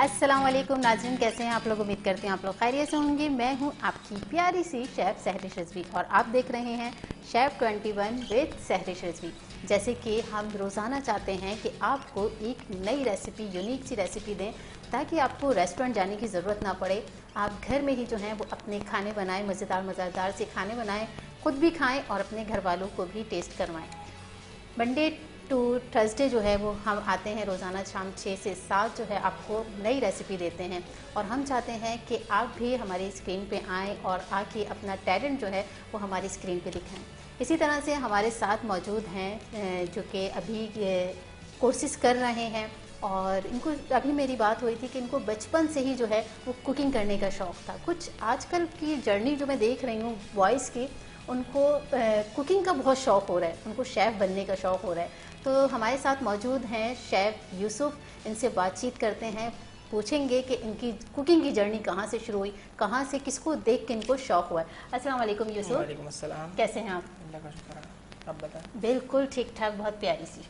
अस्सलाम वालेकुम नाज़रीन, कैसे हैं आप लोग। उम्मीद करते हैं आप लोग खैरियत से होंगे। मैं हूं आपकी प्यारी सी शेफ़ सहरिश रिजवी और आप देख रहे हैं शेफ़ 21 विद सहरिश रिजवी। जैसे कि हम रोज़ाना चाहते हैं कि आपको एक नई रेसिपी, यूनिक सी रेसिपी दें ताकि आपको रेस्टोरेंट जाने की ज़रूरत ना पड़े। आप घर में ही जो है वो अपने खाने बनाएं, मज़ेदार से खाने बनाएं, खुद भी खाएं और अपने घर वालों को भी टेस्ट करवाएं। मंडे टू थर्सडे जो है वो हम आते हैं रोज़ाना शाम 6 से 7 जो है आपको नई रेसिपी देते हैं और हम चाहते हैं कि आप भी हमारी स्क्रीन पे आएँ और आके अपना टैलेंट जो है वो हमारी स्क्रीन पे दिखाएं। इसी तरह से हमारे साथ मौजूद हैं जो कि अभी कोर्सेज़ कर रहे हैं और इनको अभी मेरी बात हुई थी कि इनको बचपन से ही जो है वो कुकिंग करने का शौक़ था। कुछ आजकल की जर्नी जो मैं देख रही हूँ बॉयज़ की, उनको कुकिंग का बहुत शौक़ हो रहा है, उनको शेफ़ बनने का शौक़ हो रहा है। तो हमारे साथ मौजूद हैं शेफ़ यूसुफ, इनसे बातचीत करते हैं, पूछेंगे कि इनकी कुकिंग की जर्नी कहाँ से शुरू हुई, कहाँ से, किसको देख के इनको शौक़ हुआ है। अस्सलाम वालेकुम यूसुफ। वालेकुम अस्सलाम। कैसे हैं आप? अल्लाह का शुक्र है, आप बताएं। बिल्कुल ठीक ठाक, बहुत प्यारी सी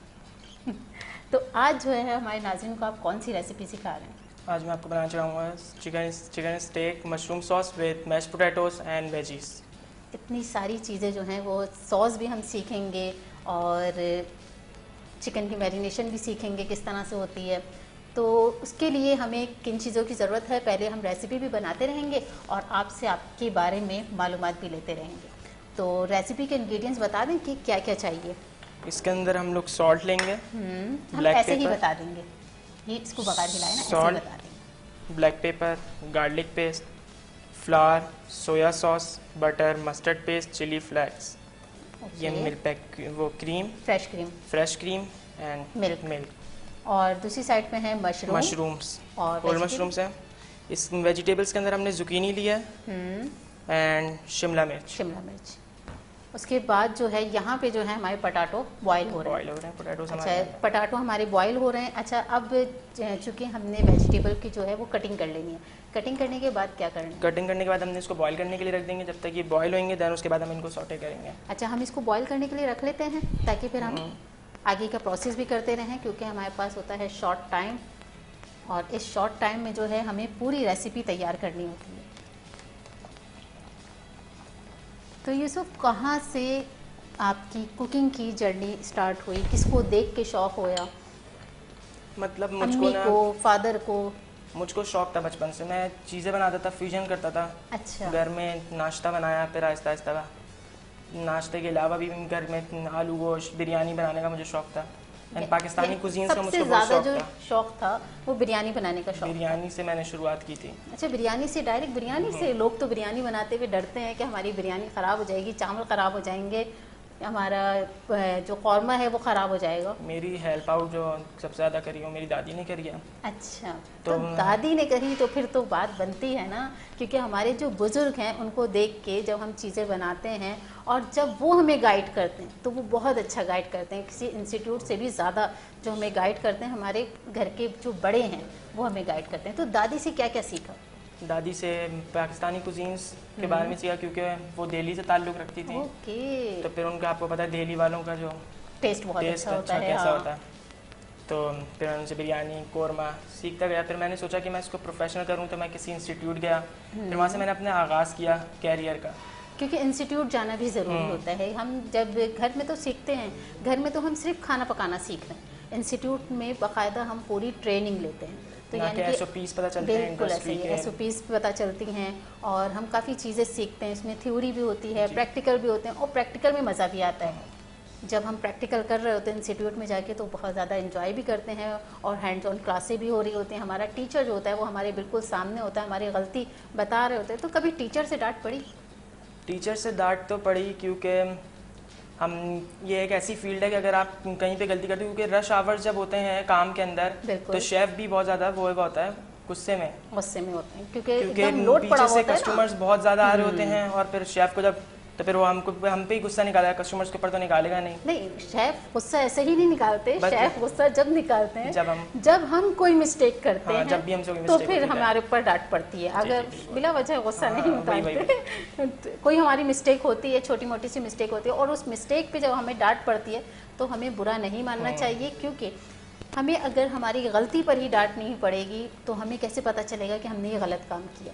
तो आज जो है हमारे नाज़रीन को आप कौन सी रेसिपी सिखा रहे हैं? आज मैं आपको बनाना चाहूँगा chicken steak mushroom sauce with mash potatoes and veggies. इतनी सारी चीज़ें जो हैं वो सॉस भी हम सीखेंगे और चिकन की मैरिनेशन भी सीखेंगे किस तरह से होती है। तो उसके लिए हमें किन चीज़ों की ज़रूरत है, पहले हम रेसिपी भी बनाते रहेंगे और आपसे आपके बारे में मालूमात भी लेते रहेंगे। तो रेसिपी के इंग्रेडिएंट्स बता दें कि क्या क्या चाहिए। इसके अंदर हम लोग सॉल्ट लेंगे, हम ऐसे ही बता देंगे, ये इसको बगाड़ हिलाए ना, ऐसे ही बता देंगे। Black pepper, garlic paste, flour, soya sauce, butter, mustard paste, chilli flakes, ये मिल्क पैक, वो cream, fresh cream and milk. और दूसरी साइड पे है मशरूम्स और होल मशरूम्स हैं। इस वेजिटेबल्स के अंदर हमने जुकीनी लिया है एंड शिमला मिर्च। उसके बाद जो है यहाँ पे जो है हमारे पटाटो बॉयल हो रहे हैं। पोटैटोस। अच्छा, पटाटो हमारे बॉयल हो रहे हैं। अच्छा, अब चूँकि हमने वेजिटेबल की जो है वो कटिंग कर लेनी है, कटिंग करने के बाद क्या करना है? कटिंग करने के बाद हमने इसको बॉयल करने के लिए रख देंगे जब तक ये बॉयल होंगे, देन उसके बाद हम इनको सॉटे करेंगे। अच्छा, हम इसको बॉयल करने के लिए रख लेते हैं ताकि फिर हम आगे का प्रोसेस भी करते रहें, क्योंकि हमारे पास होता है शॉर्ट टाइम और इस शॉर्ट टाइम में जो है हमें पूरी रेसिपी तैयार करनी होती है। तो यूसुफ, कहाँ से आपकी कुकिंग की जर्नी स्टार्ट हुई, किसको देख के शौक़ होया? मतलब मुझको को, फादर को? मुझको शौक़ था बचपन से, मैं चीज़ें बनाता था, फ्यूजन करता था। अच्छा। घर में नाश्ता बनाया, फिर आहिस्ता आहिस्ता नाश्ते के अलावा भी घर में आलू गोश्त बिरयानी बनाने का मुझे शौक़ था। एंड पाकिस्तानी कुजीन्स का मुझको बहुत शौक़ था। शौक़ था वो बिरयानी बनाने का शौक़। बिरयानी से मैंने शुरुआत की थी। अच्छा, बिरयानी से, डायरेक्ट बिरयानी से? लोग तो बिरयानी बनाते हुए डरते हैं कि हमारी बिरयानी ख़राब हो जाएगी, चावल ख़राब हो जाएंगे, हमारा जो कौरमा है वो ख़राब हो जाएगा। मेरी हेल्प आउट जो सबसे ज़्यादा करी हो मेरी दादी ने करी है। अच्छा, तो दादी ने करी तो फिर तो बात बनती है ना, क्योंकि हमारे जो बुज़ुर्ग हैं उनको देख के जब हम चीज़ें बनाते हैं और जब वो हमें गाइड करते हैं तो वो बहुत अच्छा गाइड करते हैं। किसी इंस्टीट्यूट से भी ज़्यादा जो हमें गाइड करते हैं, हमारे घर के जो बड़े हैं वो हमें गाइड करते हैं। तो दादी से क्या क्या सीखा? दादी से पाकिस्तानी कुजीन्स के बारे में सीखा, क्योंकि वो दिल्ली से ताल्लुक़ रखती थी। ओके। तो फिर उनका, आपको पता है दिल्ली वालों का जो टेस्ट बहुत अच्छा होता है। कैसा होता है। तो फिर मैं उनसे बिरयानी, कौरमा सीखता गया। फिर मैंने सोचा कि मैं इसको प्रोफेशनल करूं, तो मैं किसी इंस्टीट्यूट गया। फिर वहाँ से मैंने अपना आगाज़ किया कैरियर का, क्योंकि इंस्टीट्यूट जाना भी ज़रूरी होता है। हम जब घर में तो सीखते हैं, घर में तो हम सिर्फ खाना पकाना सीख रहे हैं, इंस्टीट्यूट में बाकायदा हम पूरी ट्रेनिंग लेते हैं। तो यानी कि SOPs पता चलते हैं, बिल्कुल ऐसे ही SOPs पता चलती हैं और हम काफ़ी चीज़ें सीखते हैं। इसमें थ्योरी भी होती है, प्रैक्टिकल भी होते हैं और प्रैक्टिकल में मज़ा भी आता है। जब हम प्रैक्टिकल कर रहे होते हैं इंस्टीट्यूट में जाके तो बहुत ज़्यादा एंजॉय भी करते हैं और हैंड्स ऑन क्लासें भी हो रही होती हैं। हमारा टीचर जो होता है वो हमारे बिल्कुल सामने होता है, हमारी गलती बता रहे होते हैं। तो कभी टीचर से डांट पड़ी? टीचर से डांट तो पड़ी, क्योंकि हम, ये एक ऐसी फील्ड है कि अगर आप कहीं पे गलती करते हो, क्योंकि रश आवर्स जब होते हैं काम के अंदर, तो शेफ़ भी बहुत ज़्यादा वो होता है, गुस्से में होते हैं, क्योंकि एकदम लोड पड़ा होता है ना। कस्टमर्स बहुत ज़्यादा आ रहे होते हैं और फिर शेफ़ को जब, तो फिर वो हम पे ही गुस्सा निकाला, कस्टमर्स के ऊपर तो निकालेगा नहीं। शेफ़ गुस्सा ऐसे ही नहीं निकालते। शेफ़ गुस्सा जब निकालते हैं जब हम कोई मिस्टेक करते हैं, जब भी हमसे तो फिर हमारे ऊपर डांट पड़ती है। अगर बिला वजह गुस्सा नहीं निकालते, कोई हमारी मिस्टेक होती है, छोटी मोटी सी मिस्टेक होती है और उस मिस्टेक पे जब हमें डांट पड़ती है तो हमें बुरा नहीं मानना चाहिए, क्योंकि हमें अगर हमारी गलती पर ही डांट नहीं पड़ेगी तो हमें कैसे पता चलेगा कि हमने ये गलत काम किया।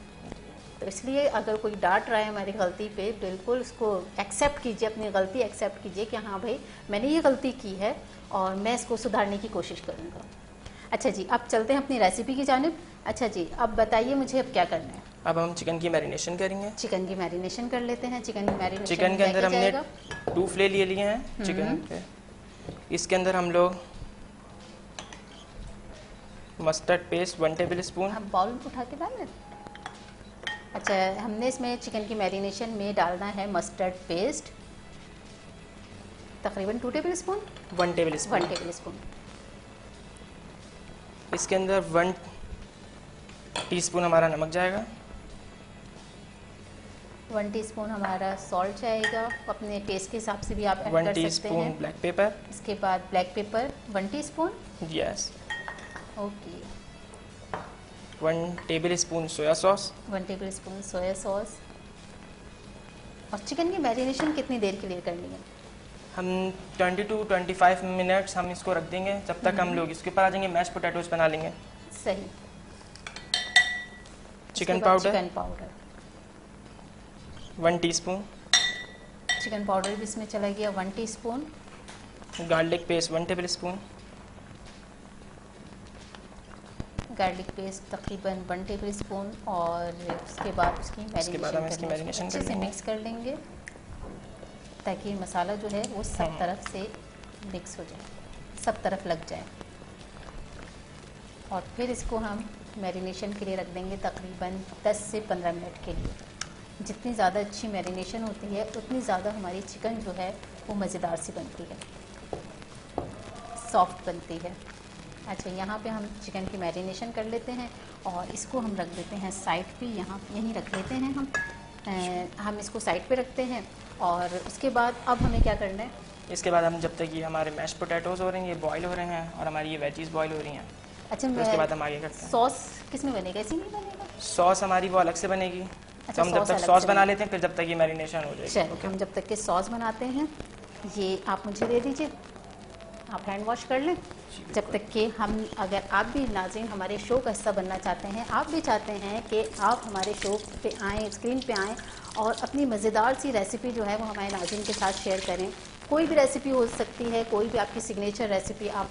तो इसलिए अगर कोई डांट रहा है हमारी गलती पे, बिल्कुल उसको एक्सेप्ट कीजिए, अपनी गलती एक्सेप्ट कीजिए कि हाँ भाई मैंने ये गलती की है और मैं इसको सुधारने की कोशिश करूँगा। अच्छा जी, अब चलते हैं अपनी रेसिपी की जानिब। अच्छा जी, अब बताइए मुझे अब क्या करना है। अब हम चिकन की मैरिनेशन करेंगे। चिकन की मैरिनेशन कर लेते हैं। चिकन की मैरिनेशन चिकन के अंदर हमने 2 फ्ले ले लिए हैं चिकन पे। इसके अंदर हम लोग मस्टर्ड पेस्ट 1 टेबल स्पून। हम बाउल में उठा के डालें। अच्छा, हमने इसमें चिकन की मैरिनेशन में डालना है मस्टर्ड पेस्ट तकरीबन 2 table spoon. 1 table spoon. 1 table spoon. इसके अंदर 1 टीस्पून हमारा नमक जाएगा। 1 टीस्पून हमारा सॉल्ट जाएगा, अपने टेस्ट के हिसाब से भी आप ऐड कर सकते हैं। 1 टीस्पून ब्लैक पेपर। इसके बाद black pepper 1 teaspoon. Yes. Okay. 1 table spoon soya sauce. 1 table spoon soya sauce. और चिकन की मैरिनेशन कितनी देर के लिए करनी है? हम 20 to 25 मिनट्स हम इसको रख देंगे, जब तक हम लोग इसके ऊपर आ जाएंगे मैश पोटैटोज बना लेंगे। सही। Chicken powder. Chicken powder 1 teaspoon. Chicken powder भी इसमें चला गया 1 teaspoon. Garlic paste 1 table spoon. Garlic paste तकरीबन 1 टेबल स्पून। और उसके बाद उसकी मैरिनेशन अच्छे से मिक्स कर लेंगे ताकि मसाला जो है वो सब तरफ से मिक्स हो जाए, सब तरफ लग जाए। और फिर इसको हम मैरिनेशन के लिए रख देंगे तकरीबन 10 से 15 मिनट के लिए। जितनी ज़्यादा अच्छी मैरिनेशन होती है उतनी ज़्यादा हमारी चिकन जो है वो मज़ेदार सी बनती है, सॉफ्ट बनती है। अच्छा, यहाँ पे हम चिकन की मैरिनेशन कर लेते हैं और इसको हम रख देते हैं साइड पे। यहाँ यहीं रख लेते हैं हम इसको साइड पे रखते हैं। और उसके बाद अब हमें क्या करना है? इसके बाद हम जब तक ये हमारे मैश पोटैटोज हो रहे हैं, ये बॉईल हो रहे हैं और हमारी ये वेजीज बॉईल हो रही हैं। अच्छा, तो उसके बाद हम आगे करते हैं। सॉस किस में बनेगा? इसी में बनेगा? सॉस हमारी वो अलग से बनेगी। अच्छा, तो हम जब तक सॉस बना लेते हैं, फिर जब तक ये मैरिनेशन हो जाएगी। चलिए, हम जब तक के सॉस बनाते हैं, ये आप मुझे दे दीजिए, आप हैंड वॉश कर लें। जब तक कि हम, अगर आप भी नाज़रीन हमारे शो का हिस्सा बनना चाहते हैं, आप भी चाहते हैं कि आप हमारे शो पे आएँ, स्क्रीन पे आएँ और अपनी मज़ेदार सी रेसिपी जो है वो हमारे नाज़रीन के साथ शेयर करें। कोई भी रेसिपी हो सकती है, कोई भी आपकी सिग्नेचर रेसिपी आप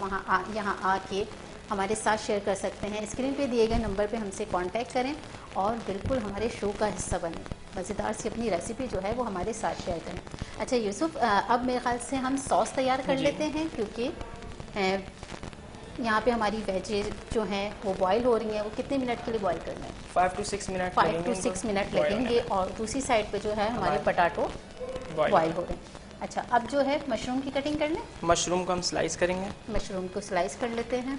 यहाँ आके हमारे साथ शेयर कर सकते हैं। स्क्रीन पे दिए गए नंबर पे हमसे कांटेक्ट करें और बिल्कुल हमारे शो का हिस्सा बनें। मज़ेदार सी अपनी रेसिपी जो है वो हमारे साथ शेयर करें। अच्छा यूसुफ, अब मेरे ख्याल से हम सॉस तैयार कर लेते हैं, क्योंकि यहाँ पे हमारी वेजेज जो हैं वो बॉईल हो रही हैं। वो कितने मिनट के लिए बॉईल करना है? 5 to 6 मिनट। 5 to 6 मिनट लगेंगे। और दूसरी साइड पे जो है हमारे पटाटो बॉईल हो रहे हैं। अच्छा, अब जो है मशरूम की कटिंग कर लें। मशरूम को हम स्लाइस करेंगे। मशरूम को स्लाइस कर लेते हैं।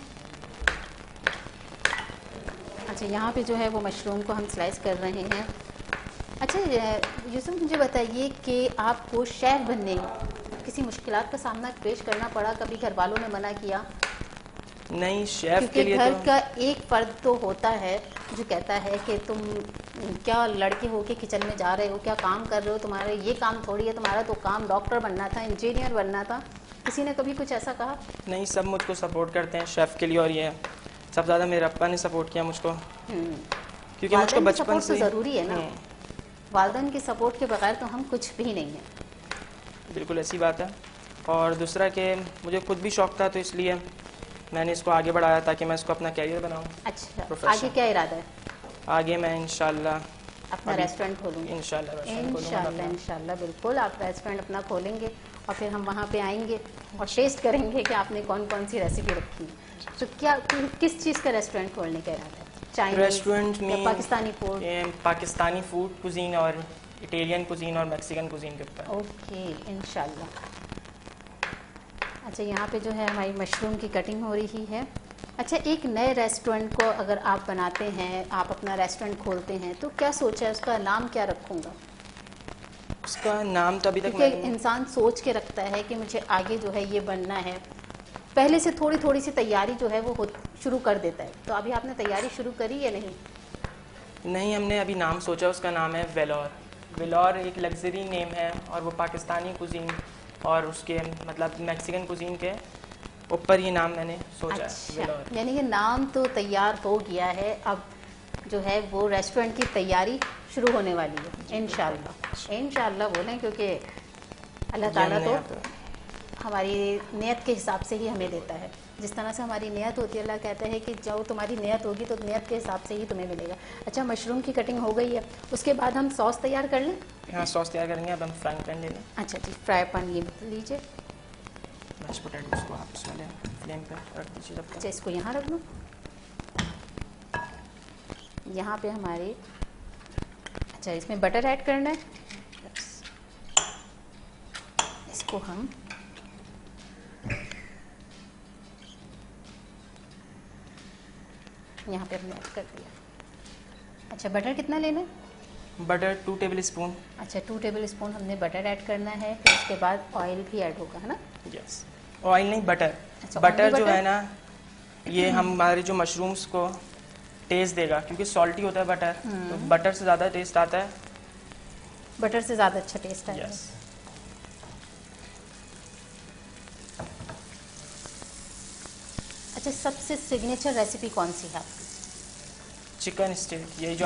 अच्छा, यहाँ पे जो है वो मशरूम को हम स्लाइस कर रहे हैं। अच्छा यूसुफ, मुझे बताइए कि आपको शेफ़ बनने किसी मुश्किलात का सामना पेश करना पड़ा? कभी घर वालों ने मना किया? नहीं, शेफ़ के लिए घर का एक फर्द तो होता है जो कहता है कि तुम क्या लड़के हो के किचन में जा रहे हो, क्या काम कर रहे हो, तुम्हारा ये काम थोड़ी है, तुम्हारा तो काम डॉक्टर बनना था, इंजीनियर बनना था। किसी ने कभी कुछ ऐसा कहा? नहीं, सब मुझको सपोर्ट करते हैं शेफ़ के लिए। और ये सब ज़्यादा मेरे अप्पा ने सपोर्ट किया मुझको, क्योंकि मुझको बचपन से ज़रूरी है ना, वालिदैन के सपोर्ट के बगैर तो हम कुछ भी नहीं हैं। बिल्कुल ऐसी बात है। और दूसरा कि मुझे खुद भी शौक़ था, तो इसलिए मैंने इसको आगे बढ़ाया ताकि मैं इसको अपना कैरियर बनाऊं। अच्छा, आगे क्या इरादा है? आगे मैं इंशाल्लाह अपना रेस्टोरेंट खोलूँगी। इंशाल्लाह बिल्कुल आप रेस्टोरेंट अपना खोलेंगे और फिर हम वहाँ पे आएंगे और टेस्ट करेंगे कि आपने कौन कौन सी रेसिपी रखी। तो क्या किस चीज़ का रेस्टोरेंट खोलने का इरादा है? चाइनीज़ रेस्टोरेंट में Pakistani food? Pakistani food cuisine और इटालियन कुजीन और मैक्सिकन कुजीन के ऊपर। ओके, इंशाल्लाह। अच्छा, यहाँ पे जो है हमारी मशरूम की कटिंग हो रही है। अच्छा, एक नए रेस्टोरेंट को अगर आप बनाते हैं, आप अपना रेस्टोरेंट खोलते हैं, तो क्या सोचा है, उसका नाम क्या रखूँगा? उसका नाम तो अभी तक इंसान सोच के रखता है कि मुझे आगे जो है ये बनना है, पहले से थोड़ी थोड़ी सी तैयारी जो है वो शुरू कर देता है। तो अभी आपने तैयारी शुरू करी या नहीं? नहीं, हमने अभी नाम सोचा, उसका नाम है वेलोर। वेलोर एक लग्जरी नेम है और वो पाकिस्तानी कुजीन और उसके मतलब मैक्सिकन कुजीन के ऊपर ये नाम मैंने सोचा अच्छा, यानी कि नाम तो तैयार हो गया है, अब जो है वो रेस्टोरेंट की तैयारी शुरू होने वाली है इंशाल्लाह। इंशाल्लाह बोलें, क्योंकि अल्लाह ताला तो हमारी नियत के हिसाब से ही हमें देता है। जिस तरह से हमारी नियत होती है, अल्लाह कहता है कि जो तुम्हारी नियत होगी तो नियत के हिसाब से ही तुम्हें मिलेगा। अच्छा, मशरूम की कटिंग हो गई है, उसके बाद हम सॉस तैयार कर लें। हाँ, सॉस तैयार करेंगे। अब हम फ्राई पैन ले लें। अच्छा जी, फ्राई पैन ये लीजिए। मैश पोटैटोस को आप पहले फ्लेम पे रख दीजिए जब तक। अच्छा, इसको यहाँ रख दूँ। यहाँ पे हमारे, अच्छा इसमें बटर ऐड करना है। इसको हम यहाँ पे हमने ऐड कर दिया। अच्छा, बटर कितना लेना है? Butter 2 table spoon. अच्छा, 2 टेबल स्पून हमने बटर ऐड करना है। फिर उसके बाद ऑयल भी ऐड होगा, है ना? यस, ऑयल नहीं, बटर। अच्छा, बटर जो है ना, ये हमारे जो मशरूम्स को टेस्ट देगा, क्योंकि सॉल्टी होता है बटर, तो बटर से ज़्यादा टेस्ट आता है। बटर से ज़्यादा अच्छा टेस्ट आता है। यस। अच्छा, सबसे सिग्नेचर रेसिपी कौन सी है आपकी? चिकन स्टीक, यही जो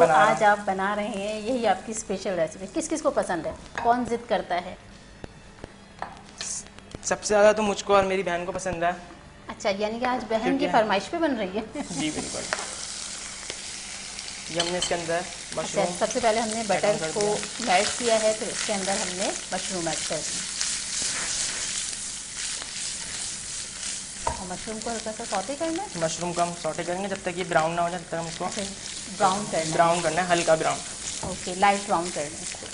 आज आप बना रहे हैं, यही आपकी स्पेशल रेसिपी। किस किस को पसंद है, कौन जिद करता है? सबसे ज़्यादा तो मुझको और मेरी बहन को पसंद है। अच्छा, यानी कि आज बहन की फरमाइश पे बन रही है। जी बिल्कुल। ये हमने इसके अंदर मशरूम, अच्छा, सबसे पहले हमने बटर को मेल्ट किया है, फिर इसके अंदर हमने मशरूम ऐड कर दिया। मशरूम को हल्का सा सौटे करना है। मशरूम को हम सौटे करेंगे जब तक ये ब्राउन ना हो जाए, तब तक हम इसको ब्राउन करना है, हल्का ब्राउन। ओके, लाइट ब्राउन करना है इसको।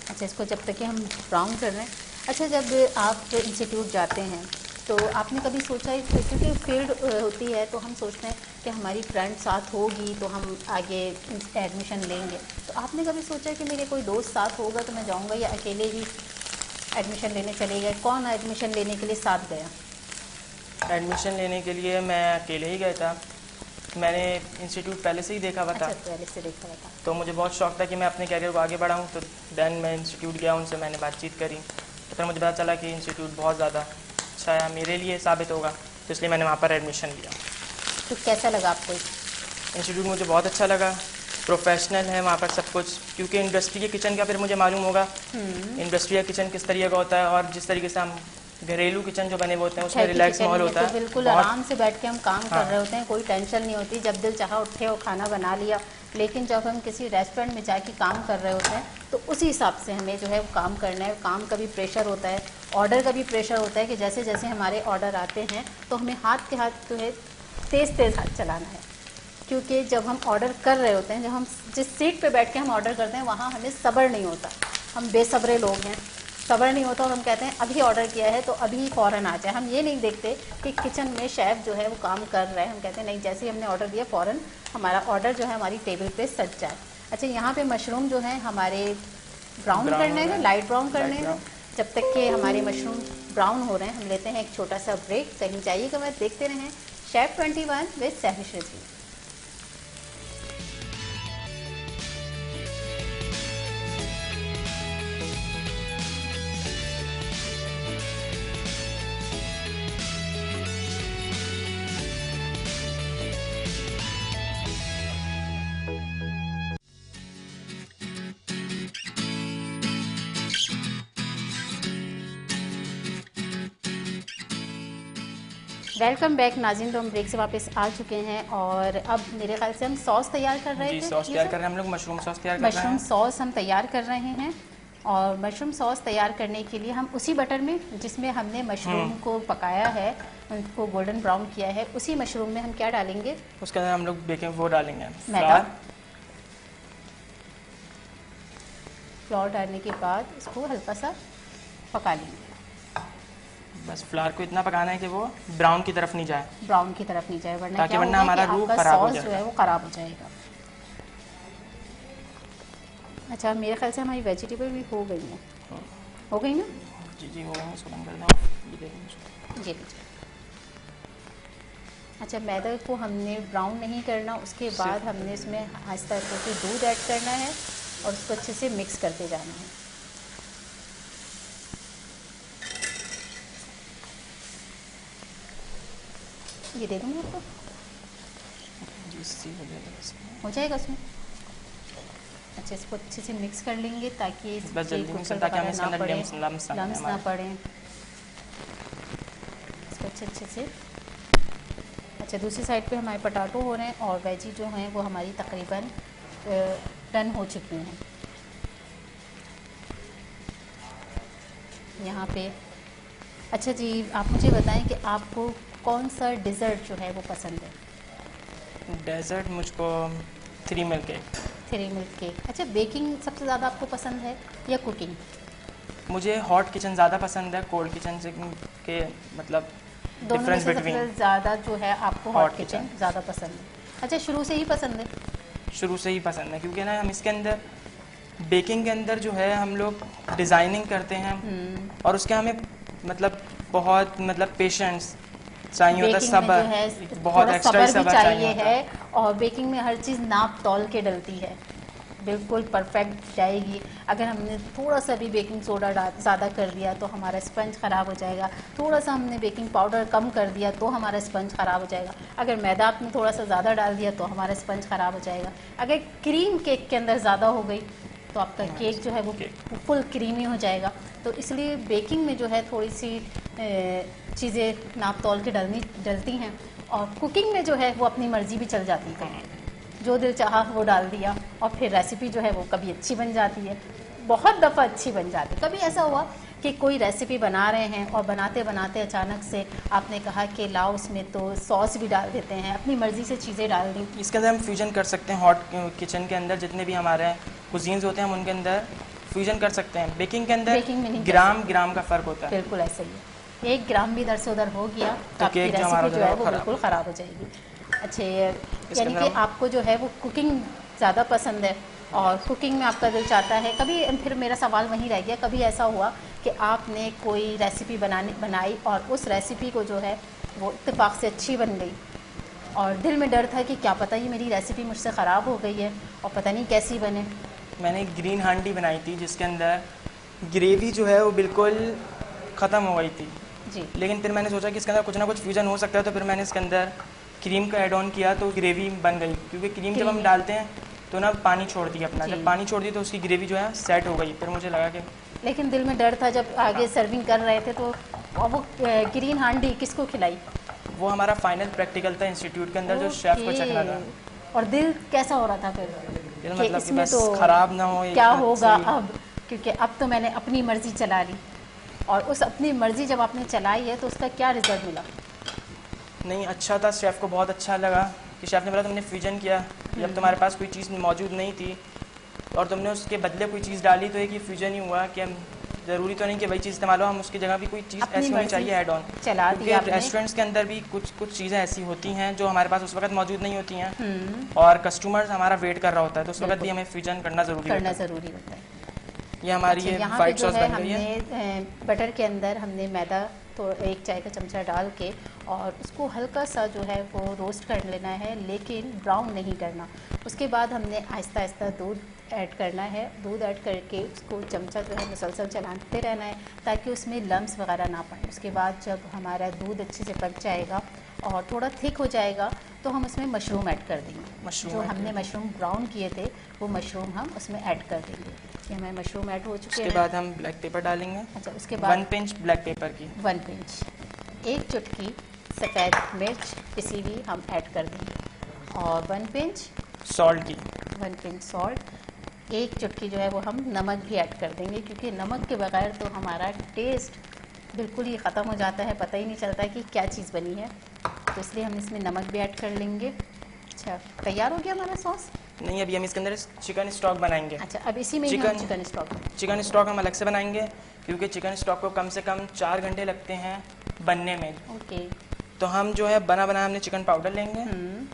अच्छा, इसको जब तक कि हम ब्राउन कर रहे हैं। अच्छा, जब आप इंस्टीट्यूट जाते हैं तो आपने कभी सोचा है, क्योंकि फील्ड होती है तो हम सोचते हैं कि हमारी फ्रेंड साथ होगी तो हम आगे एडमिशन लेंगे, तो आपने कभी सोचा है कि मेरे कोई दोस्त साथ होगा तो मैं जाऊँगा, या अकेले ही एडमिशन लेने चले गए? कौन एडमिशन लेने के लिए साथ गया? एडमिशन लेने के लिए मैं अकेले ही गया था। मैंने इंस्टीट्यूट पहले से ही देखा हुआ था। अच्छा, पहले से देखा हुआ था। तो मुझे बहुत शौक था कि मैं अपने कैरियर को आगे बढ़ाऊँ, तो देन मैं इंस्टीट्यूट गया, उनसे मैंने बातचीत करी, तो फिर मुझे पता चला कि इंस्टीट्यूट बहुत ज़्यादा अच्छा है, मेरे लिए साबित होगा, तो इसलिए मैंने वहाँ पर एडमिशन लिया। तो कैसा लगा आपको? इंस्टीट्यूट मुझे बहुत अच्छा लगा, प्रोफेशनल है वहाँ पर सब कुछ, क्योंकि इंडस्ट्री के किचन का फिर मुझे मालूम होगा इंडस्ट्री का किचन किस तरीके का होता है, और जिस तरीके से हम घरेलू किचन जो बने हुए होते हैं उसमें रिलैक्स माहौल होता है। बिल्कुल आराम से बैठ के हम काम कर रहे होते हैं, कोई टेंशन नहीं होती, जब दिल चाहा उठे और खाना बना लिया। लेकिन जब हम किसी रेस्टोरेंट में जाके काम कर रहे होते हैं तो उसी हिसाब से हमें जो है वो काम करना है। काम का भी प्रेशर होता है, ऑर्डर का भी प्रेशर होता है कि जैसे जैसे हमारे ऑर्डर आते हैं तो हमें हाथ के हाथ जो है तेज़ हाथ चलाना है, क्योंकि जब हम ऑर्डर कर रहे होते हैं, जब हम जिस सीट पे बैठ के हम ऑर्डर करते हैं वहाँ हमें सब्र नहीं होता। हम बेसब्रे लोग हैं, सब्र नहीं होता और हम कहते हैं अभी ऑर्डर किया है तो अभी फ़ौरन आ जाए। हम ये नहीं देखते कि किचन में शेफ़ जो है वो काम कर रहा है, हम कहते हैं नहीं, जैसे ही हमने ऑर्डर दिया फ़ौरन हमारा ऑर्डर जो है हमारी टेबल पे सज जाए। अच्छा, यहाँ पे मशरूम जो है हमारे ब्राउन करने हैं, लाइट ब्राउन करने हैं। जब तक कि हमारे मशरूम ब्राउन हो रहे हैं हम लेते हैं एक छोटा सा ब्रेक। कहीं जाइएगा मत, देखते रहें chef 21 with Sahrish Rizvi. Welcome back नाज़रीन, तो हम ब्रेक से वापस आ चुके हैं और अब मेरे ख्याल से हम सॉस तैयार कर रहे थे। सॉस तैयार कर रहे हैं हम लोग, मशरूम सॉस तैयार कर रहे हैं। मशरूम सॉस हम तैयार कर रहे हैं और मशरूम सॉस तैयार करने के लिए हम उसी बटर में जिसमें हमने मशरूम को पकाया है, उनको गोल्डन ब्राउन किया है, उसी मशरूम में हम क्या डालेंगे? उसके अंदर हम लोग बेकिंग वो डालेंगे, फ्लोर डालने के बाद इसको हल्का सा पका लेंगे। बस फ्लावर को इतना पकाना है कि वो ब्राउन की तरफ नहीं जाए, ब्राउन की तरफ नहीं जाए, वरना क्या वरना हमारा रूह खराब हो जाएगा, वो खराब हो जाएगा। अच्छा, मेरे ख्याल से हमारी वेजिटेबल भी हो गई है, हो गई ना? जी जी हो गई, इसको बंद कर दो। ये देखिए जी। अच्छा, मैदा को हमने ब्राउन नहीं करना, उसके बाद हमने इसमें आहिस्ता आहिस्ता से दूध ऐड करना है और उसको अच्छे से मिक्स करते जाना है। ये दे दूँ मैं आपको, हो जाएगा उसमें। अच्छा, इसको अच्छे से मिक्स कर लेंगे ताकि लम्स ना पड़े। इसको अच्छे से। अच्छा, दूसरी साइड पे हमारे पटाटो हो रहे हैं और वेजी जो हैं वो हमारी तकरीबन डन हो चुकी हैं। यहाँ पे अच्छा जी, आप मुझे बताएं कि आपको कौन सा डिज़र्ट जो है वो पसंद है? डेजर्ट मुझको 3 मिल्क केक। 3 milk cake. अच्छा, बेकिंग सबसे ज़्यादा आपको पसंद है या कुकिंग? मुझे हॉट किचन ज़्यादा पसंद है, कोल्ड किचन से के मतलब दोनों में से सबसे ज़्यादा जो है आपको हॉट किचन ज़्यादा पसंद है। अच्छा, शुरू से ही पसंद है? शुरू से ही पसंद है, क्योंकि ना हम इसके अंदर बेकिंग के अंदर जो है हम लोग डिज़ाइनिंग करते हैं और उसके हमें मतलब बहुत मतलब पेशेंस चाहिए होता है, सब्र, बहुत एक्स्ट्रा सब्र चाहिए है। और बेकिंग में हर चीज़ नाप तौल के डलती है, बिल्कुल परफेक्ट जाएगी। अगर हमने थोड़ा सा भी बेकिंग सोडा ज़्यादा कर दिया तो हमारा स्पंज ख़राब हो जाएगा, थोड़ा सा हमने बेकिंग पाउडर कम कर दिया तो हमारा स्पंज ख़राब हो जाएगा, अगर मैदा आपने थोड़ा सा ज़्यादा डाल दिया तो हमारा स्पंज ख़राब हो जाएगा, अगर क्रीम केक के अंदर ज़्यादा हो गई तो आपका केक जो है वो फुल क्रीमी हो जाएगा। तो इसलिए बेकिंग में जो है थोड़ी सी चीज़ें नाप तौल के डलती हैं और कुकिंग में जो है वो अपनी मर्ज़ी भी चल जाती है, जो दिल चाहा वो डाल दिया और फिर रेसिपी जो है वो कभी अच्छी बन जाती है, बहुत दफ़ा अच्छी बन जाती है। कभी ऐसा हुआ कि कोई रेसिपी बना रहे हैं और बनाते बनाते अचानक से आपने कहा कि लाओ इसमें तो सॉस भी डाल देते हैं, अपनी मर्ज़ी से चीज़ें डाल दी? इसके अंदर हम फ्यूजन कर सकते हैं, हॉट किचन के अंदर जितने भी हमारे कुजीन्स होते हैं हम उनके अंदर फ्यूजन कर सकते हैं। बेकिंग के अंदर ग्राम का फ़र्क होता है। बिल्कुल ऐसा ही है, 1 ग्राम भी इधर से उधर हो गया तो आपकी रेसिपी जो है वो बिल्कुल ख़राब हो जाएगी। अच्छा, यानी कि आपको जो है वो कुकिंग ज़्यादा पसंद है और कुकिंग में आपका दिल चाहता है। कभी फिर मेरा सवाल वहीं रह गया, कभी ऐसा हुआ कि आपने कोई रेसिपी बनाई और उस रेसिपी को जो है वो इत्तेफाक से अच्छी बन गई और दिल में डर था कि क्या पता ये मेरी रेसिपी मुझसे ख़राब हो गई है और पता नहीं कैसी बने? मैंने ग्रीन हांडी बनाई थी जिसके अंदर ग्रेवी जो है वो बिल्कुल ख़त्म हो गई थी जी, लेकिन फिर मैंने सोचा कि इसके अंदर कुछ ना कुछ फ्यूजन हो सकता है, तो फिर मैंने इसके अंदर क्रीम का ऐड ऑन किया तो ग्रेवी बन गई। क्योंकि क्रीम जब हम डालते हैं तो ना पानी छोड़ती है अपना, जब पानी छोड़ दी तो उसकी ग्रेवी जो है सेट हो गई। फिर मुझे लगा कि लेकिन दिल में डर था जब आगे सर्विंग कर रहे थे तो वो ग्रीन हांडी किसको खिलाई? वो हमारा फाइनल प्रैक्टिकल था इंस्टीट्यूट के अंदर जो शेफ को चखना था। और दिल कैसा हो रहा था फिर कि इसमें तो खराब ना हो, क्या होगा अब, क्योंकि अब तो मैंने अपनी मर्जी चला ली और उस अपनी मर्जी जब आपने चलाई है तो उसका क्या रिजल्ट मिला? नहीं, अच्छा था, शेफ़ को बहुत अच्छा लगा कि शेफ़ ने बोला तुमने फ्यूजन किया, जब तुम्हारे पास कोई चीज़ मौजूद नहीं थी और तुमने उसके बदले कोई चीज़ डाली तो एक ये फ्यूजन ही हुआ कि हम ज़रूरी तो नहीं कि वही चीज़ इस्तेमाल हो, हम उसकी जगह भी कोई चीज़ ऐसी होनी चाहिए ऐड ऑन। चला दिया रेस्टोरेंट्स के अंदर भी कुछ चीज़ें ऐसी होती हैं जो हमारे पास उस वक्त मौजूद नहीं होती हैं और कस्टमर्स हमारा वेट कर रहा होता है तो उस वक्त भी हमें फ्यूजन करना ज़रूरी होता है। ये हमारी वाइट सॉस बन गई है। बटर के अंदर हमने मैदा तो 1 चाय का चमचा डाल के और उसको हल्का सा जो है वो रोस्ट कर लेना है, लेकिन ब्राउन नहीं करना। उसके बाद हमने आहिस्ता आहिस्ता दूध ऐड करना है, दूध ऐड करके उसको चमचा जो है मुसलसल चलाते रहना है ताकि उसमें लम्स वगैरह ना पड़े। उसके बाद जब हमारा दूध अच्छे से पक जाएगा और थोड़ा थिक हो जाएगा तो हम उसमें मशरूम ऐड कर देंगे। जो हमने मशरूम ब्राउन किए थे वो मशरूम हम उसमें ऐड कर देंगे। ये हमारे मशरूम ऐड हो चुके हैं। उसके बाद हम ब्लैक पेपर डालेंगे। अच्छा, उसके बाद 1 पिंच ब्लैक पेपर की 1 पिंच, 1 चुटकी सफ़ेद मिर्च पिसी हुई हम ऐड कर देंगे और 1 पिंच सॉल्ट की 1 पिंच सॉल्ट, 1 चुटकी जो है वो हम नमक भी ऐड कर देंगे क्योंकि नमक के बगैर तो हमारा टेस्ट बिल्कुल ही ख़त्म हो जाता है, पता ही नहीं चलता कि क्या चीज़ बनी है, तो इसलिए हम इसमें नमक भी ऐड कर लेंगे। अच्छा, तैयार हो गया हमारा सॉस? नहीं, अभी हम इसके अंदर चिकन स्टॉक बनाएंगे। अच्छा, अब इसी में चिकन स्टॉक हम अलग से बनाएंगे क्योंकि चिकन स्टॉक को कम से कम 4 घंटे लगते हैं बनने में। ओके, तो हम जो है बना हमने चिकन पाउडर लेंगे,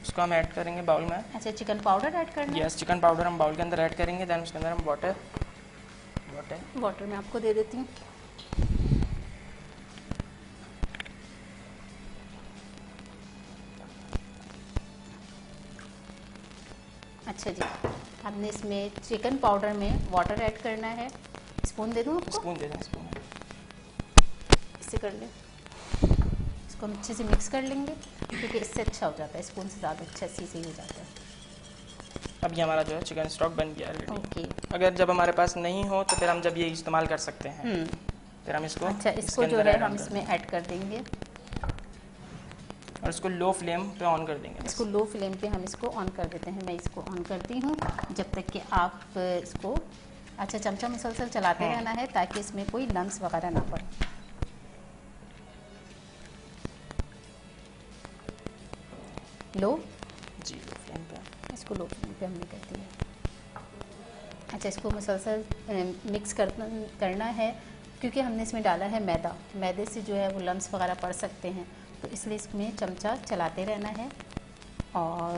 उसको हम ऐड करेंगे बाउल में। अच्छा, चिकन पाउडर ऐड करना है? यस, चिकन पाउडर हम बाउल के अंदर ऐड करेंगे, देन उसके अंदर हम वाटर मैं आपको दे देती हूँ। अच्छा जी, हमने इसमें चिकन पाउडर में वाटर ऐड करना है। स्पून दे दूँ आपको? स्पून दे दें, स्पून इससे कर लें, इसको इसको हम अच्छे से मिक्स कर लेंगे क्योंकि इससे अच्छा हो जाता है, स्पून से ज़्यादा अच्छा सी हो जाता है। अब ये हमारा जो है चिकन स्टॉक बन गया है। ओके। अगर जब हमारे पास नहीं हो तो फिर हम जब ये इस्तेमाल कर सकते हैं। फिर हम इसको अच्छा, इसको जो है हम इसमें ऐड कर देंगे और इसको लो फ्लेम पे ऑन कर देंगे। इसको लो फ्लेम पे हम इसको ऑन कर देते हैं। मैं इसको ऑन करती हूँ जब तक कि आप इसको अच्छा चमचा मुसलसल चलाते रहना है ताकि इसमें कोई लम्स वगैरह ना पड़े। लो जी, लो फ्लेम पे। इसको लो फ्लेम पे हमने कर दिया। अच्छा, इसको मुसलसल मिक्स करना है क्योंकि हमने इसमें डाला है मैदा। मैदे से जो है वो लम्स वगैरह पड़ सकते हैं, तो इसलिए इसमें चमचा चलाते रहना है। और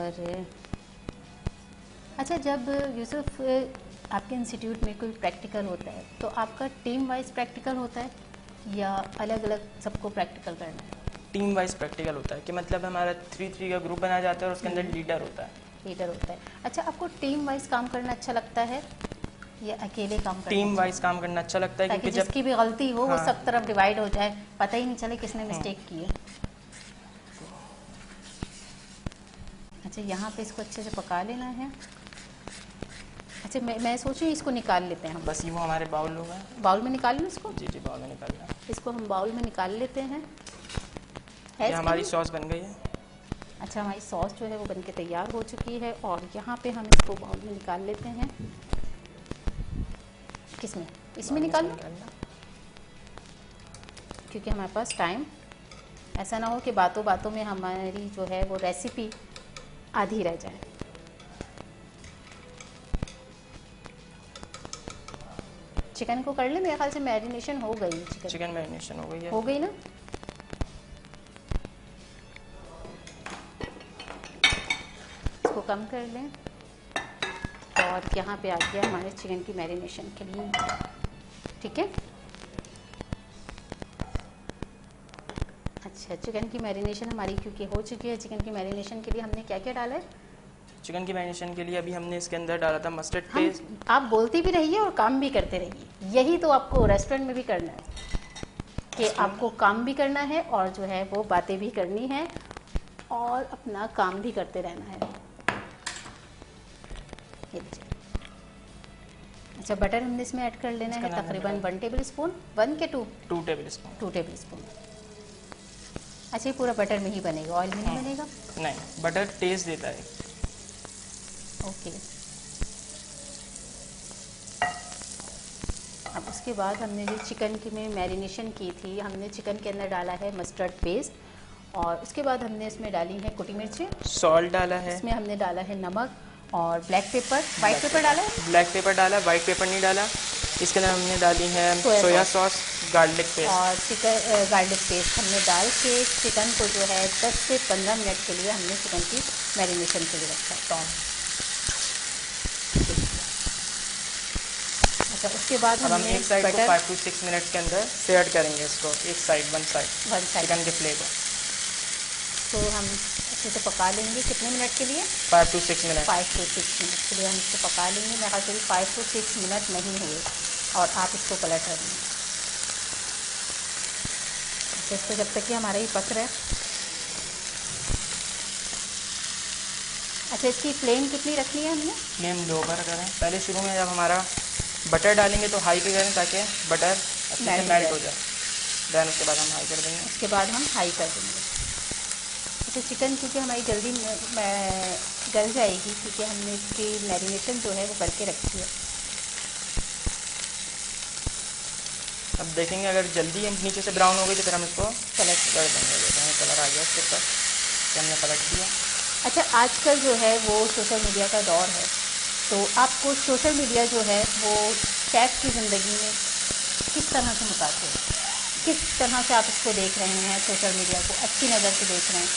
अच्छा, जब यूसुफ आपके इंस्टीट्यूट में कोई प्रैक्टिकल होता है तो आपका टीम वाइज प्रैक्टिकल होता है या अलग अलग सबको प्रैक्टिकल करना है? टीम वाइज प्रैक्टिकल होता है कि मतलब हमारा 3-3 का ग्रुप बनाया जाता है और उसके अंदर लीडर होता है। लीडर होता है। अच्छा, आपको टीम वाइज काम करना अच्छा लगता है या अकेले काम करना? टीम वाइज काम करना अच्छा लगता है क्योंकि जिसकी भी गलती हो वो सब तरफ डिवाइड हो जाए, पता ही नहीं चले किसने मिस्टेक की है। अच्छा, यहाँ पे इसको अच्छे से पका लेना है। अच्छा, मैं सोचूं इसको निकाल लेते हैं हम। बस ये वो हमारे बाउल होगा। बाउल में निकाल लूँ इसको? जी जी, बाउल में निकालना। इसको हम बाउल में निकाल लेते हैं। ये हमारी सॉस बन गई है। अच्छा, हमारी सॉस जो है वो बनके तैयार हो चुकी है और यहाँ पे हम इसको बाउल में निकाल लेते हैं। किसमें? इसमें निकाल लो क्योंकि हमारे पास टाइम, ऐसा ना हो कि बातों बातों में हमारी जो है वो रेसिपी आधी रह जाए। चिकन को कर ले, मेरे ख्याल से मैरिनेशन हो गई। चिकन मैरिनेशन हो गई है। हो गई ना? इसको कम कर लें और यहाँ पे आ गया हमारे चिकन की मैरिनेशन के लिए। ठीक है। अच्छा, चिकन की मैरिनेशन हमारी क्योंकि हो चुकी है। चिकन की मैरिनेशन के लिए हमने क्या क्या डाला है? चिकन की मैरिनेशन के लिए अभी हमने इसके अंदर डाला था मस्टर्ड पेस्ट। आप बोलती भी रहिए और काम भी करते रहिए। यही तो आपको रेस्टोरेंट में भी करना है कि आपको काम भी करना है और जो है वो बातें भी करनी है और अपना काम भी करते रहना है। अच्छा, बटर हमने इसमें ऐड कर लेना है तकरीबन 1 टेबल स्पून। 1 के 2 टेबल स्पून। 2 table spoon. अच्छा, ये पूरा बटर में ही बनेगा, ऑयल में नहीं बनेगा? नहीं, बटर टेस्ट देता है। ओके। अब उसके बाद हमने जो चिकन की में मैरिनेशन की थी, हमने चिकन के अंदर डाला है मस्टर्ड पेस्ट और उसके बाद हमने इसमें डाली है कुटी मिर्चें, सॉल्ट डाला है, इसमें हमने डाला है नमक और ब्लैक पेपर। वाइट पेपर डाला है? ब्लैक पेपर डाला, वाइट पेपर नहीं डाला। इसके अंदर हमने डाली है सोया सॉस, गार्लिक पेस्ट और चिकन गार्लिक पेस्ट हमने डाल के चिकन को जो है 10 से 15 मिनट के लिए हमने चिकन की मैरिनेशन के लिए रखा है। अच्छा, उसके बाद हम एक साइड को 5 to 6 मिनट के अंदर सेट करेंगे इसको, एक साइड वन साइड चिकन के फ्लेवर। तो हम अच्छे से पका लेंगे। कितने मिनट के लिए? 5 to 6 मिनट। 5 to 6 मिनट के लिए हम इसको पका लेंगे। मेरे ख्याल से 5 to 6 मिनट नहीं हुए और आप इसको पलट रहे हैं। इसको जब तक कि हमारा ही पक रहा है। अच्छा, इसकी फ्लेम कितनी रखनी है हमने? फ्लेम लो पर करें। पहले शुरू में जब हमारा बटर डालेंगे तो हाई पे करें ताकि बटर अच्छे से मेल्ट हो जाए। देन उसके बाद हम हाई कर देंगे। उसके बाद हम हाई कर देंगे। अच्छा, चिकन क्योंकि हमारी जल्दी गल जाएगी क्योंकि हमने इसकी मैरिनेशन जो है वो करके रखी है। अब देखेंगे अगर जल्दी नीचे से ब्राउन हो गई तो फिर हम इसको पलट कर देंगे। कलर आ गया इसके ऊपर तो हमने पलट दिया। अच्छा, आजकल जो है वो सोशल मीडिया का दौर है, तो आपको सोशल मीडिया जो है वो शेफ़ की ज़िंदगी में किस तरह से मुतासिर है? किस तरह से आप इसको देख रहे हैं? सोशल मीडिया को अच्छी नज़र से देख रहे हैं,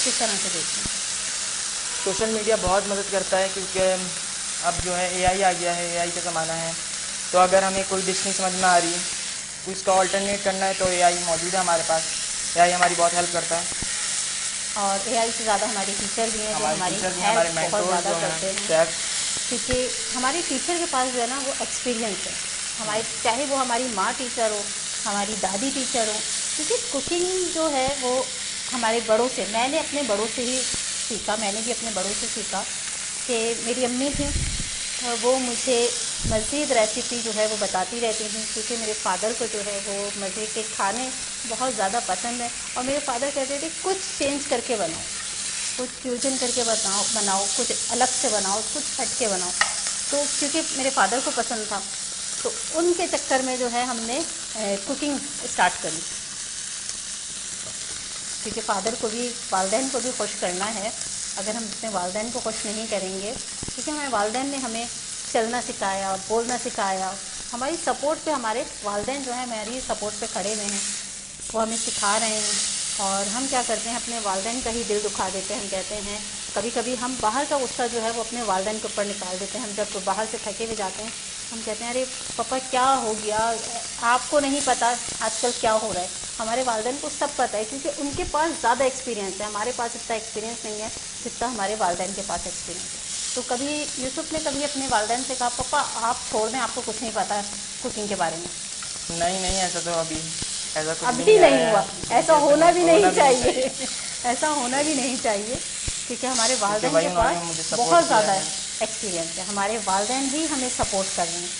किस तरह से देख रहे हैं? सोशल मीडिया बहुत मदद करता है क्योंकि अब जो है AI आ गया है, AI का ज़माना है। तो अगर हमें कोई डिश नहीं समझ में आ रही, उसका ऑल्टरनेट करना है तो AI मौजूद है हमारे पास। AI हमारी बहुत हेल्प करता है और AI से ज़्यादा हमारे टीचर भी हैं जो हमारी हेल्प बहुत ज़्यादा करते हैं, क्योंकि हमारे टीचर के पास जो है ना वो एक्सपीरियंस है। हमारे चाहे वो हमारी माँ टीचर हो, हमारी दादी टीचर हो, क्योंकि कुकिंग जो है वो हमारे बड़ों से, मैंने अपने बड़ों से ही सीखा, मैंने भी अपने बड़ों से सीखा कि मेरी अम्मी थी वो मुझे मज़ीद रेसिपी जो है वो बताती रहती थी, क्योंकि मेरे फ़ादर को जो है वो मज़े के खाने बहुत ज़्यादा पसंद है। और मेरे फ़ादर कहते थे कुछ चेंज करके बनाओ, कुछ फ्यूजन करके बनाओ, कुछ अलग से बनाओ, कुछ हट के बनाओ। तो क्योंकि मेरे फ़ादर को पसंद था, तो उनके चक्कर में जो है हमने कुकिंग स्टार्ट करी, क्योंकि फ़ादर को भी, वालदैन को भी खुश करना है। अगर हम अपने वालदैन को खुश नहीं करेंगे, क्योंकि हमारे वालदैन ने हमें चलना सिखाया, बोलना सिखाया, हमारी सपोर्ट पे, हमारे वालदैन जो है हमारी सपोर्ट पे खड़े हुए हैं, वो हमें सिखा रहे हैं। और हम क्या करते हैं, अपने वालदैन का ही दिल दुखा देते हैं। हम कहते हैं कभी कभी हम बाहर का गुस्सा जो है वो अपने वालदैन के ऊपर निकाल देते हैं। हम जब बाहर से थके हुए जाते हैं, हम कहते हैं अरे पापा क्या हो गया, आपको नहीं पता आजकल क्या हो रहा है। हमारे वालदैन को सब पता है, क्योंकि उनके पास ज़्यादा एक्सपीरियंस है, हमारे पास इतना एक्सपीरियंस नहीं है जितना हमारे वालदैन के पास एक्सपीरियंस है। तो कभी यूसुफ ने कभी अपने वालदैन से कहा पापा आप छोड़ दें, आपको कुछ नहीं पता कुकिंग के बारे में? नहीं नहीं, ऐसा तो अभी ऐसा कुछ अभी नहीं हुआ, ऐसा होना भी नहीं चाहिए। चाहिए। ऐसा होना भी नहीं चाहिए, क्योंकि हमारे वालदैन के पास बहुत ज़्यादा एक्सपीरियंस है, हमारे वालदैन ही हमें सपोर्ट कर रहे हैं।